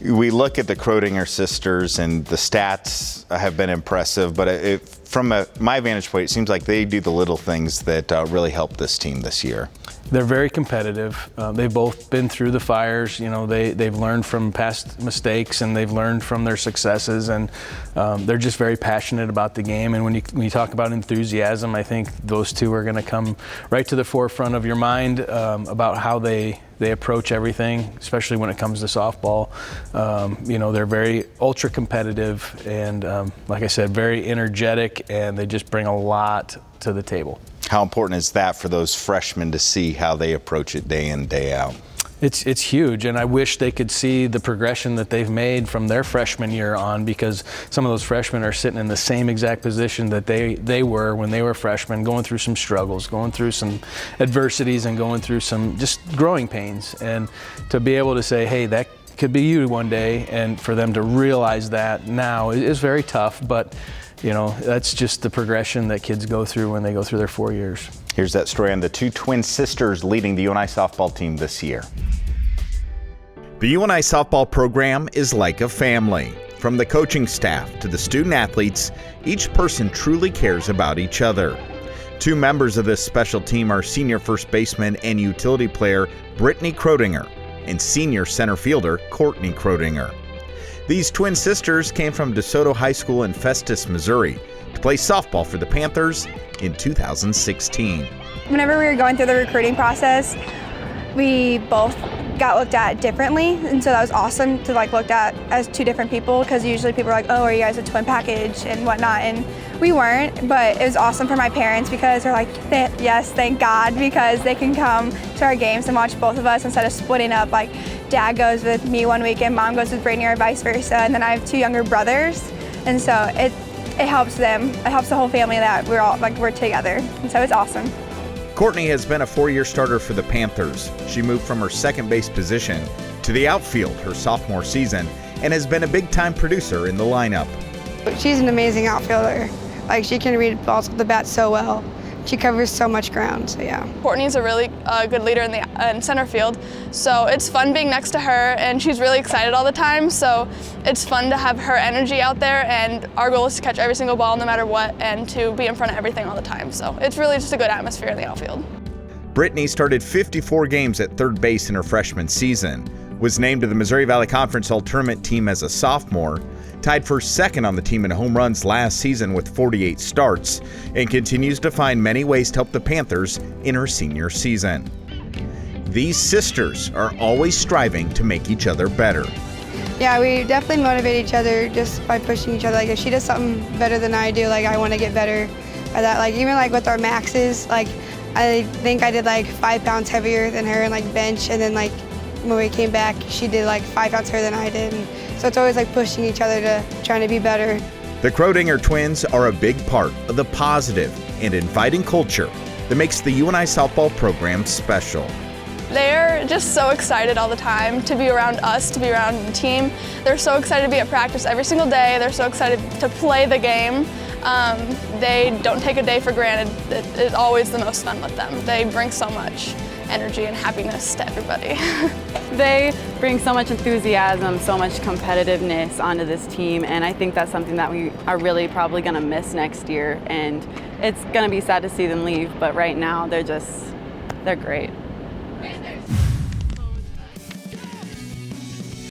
We look at the Krodinger sisters, and the stats have been impressive, but from my vantage point, it seems like they do the little things that really help this team this year. They're very competitive. They've both been through the fires. You know, they've learned from past mistakes, and they've learned from their successes, and they're just very passionate about the game. And when you talk about enthusiasm, I think those two are going to come right to the forefront of your mind about how they approach everything, especially when it comes to softball. You know, they're very ultra competitive and, like I said, very energetic, and they just bring a lot to the table. How important is that for those freshmen to see how they approach it day in, day out? It's huge, and I wish they could see the progression that they've made from their freshman year on, because some of those freshmen are sitting in the same exact position that they were when they were freshmen, going through some struggles, going through some adversities, and going through some just growing pains. And to be able to say, hey, that could be you one day, and for them to realize that now is very tough, but you know, that's just the progression that kids go through when they go through their 4 years. Here's that story on the two twin sisters leading the UNI softball team this year. The UNI softball program is like a family. From the coaching staff to the student athletes, each person truly cares about each other. Two members of this special team are senior first baseman and utility player Brittney Krodinger and senior center fielder Courtney Krodinger. These twin sisters came from DeSoto High School in Festus, Missouri, to play softball for the Panthers in 2016. Whenever we were going through the recruiting process, we both got looked at differently, and so that was awesome to looked at as two different people, because usually people are like, oh, are you guys a twin package and whatnot, and we weren't. But it was awesome for my parents, because they're like, yes, thank God, because they can come to our games and watch both of us instead of splitting up. Like, Dad goes with me one weekend, Mom goes with Brittney, or vice versa, and then I have two younger brothers, and so it helps them. It helps the whole family that we're together, and so it's awesome. Courtney has been a 4-year starter for the Panthers. She moved from her second base position to the outfield her sophomore season and has been a big-time producer in the lineup. She's an amazing outfielder. Like, she can read balls with the bat so well. She covers so much ground, so yeah. Courtney's a really good leader in center field, so it's fun being next to her, and she's really excited all the time, so it's fun to have her energy out there, and our goal is to catch every single ball no matter what, and to be in front of everything all the time, so it's really just a good atmosphere in the outfield. Brittney started 54 games at third base in her freshman season, was named to the Missouri Valley Conference All-Tournament team as a sophomore, tied for second on the team in home runs last season with 48 starts, and continues to find many ways to help the Panthers in her senior season. These sisters are always striving to make each other better. Yeah, we definitely motivate each other just by pushing each other. Like, if she does something better than I do, I want to get better at that. Even with our maxes, I think I did 5 pounds heavier than her in bench, and then when we came back, she did 5 pounds heavier than I did. And so it's always pushing each other to trying to be better. The Krodinger twins are a big part of the positive and inviting culture that makes the UNI softball program special. They're just so excited all the time to be around us, to be around the team. They're so excited to be at practice every single day. They're so excited to play the game. They don't take a day for granted. It's always the most fun with them. They bring so much energy and happiness to everybody. They bring so much enthusiasm, so much competitiveness onto this team, and I think that's something that we are really probably going to miss next year, and it's going to be sad to see them leave, but right now they're great.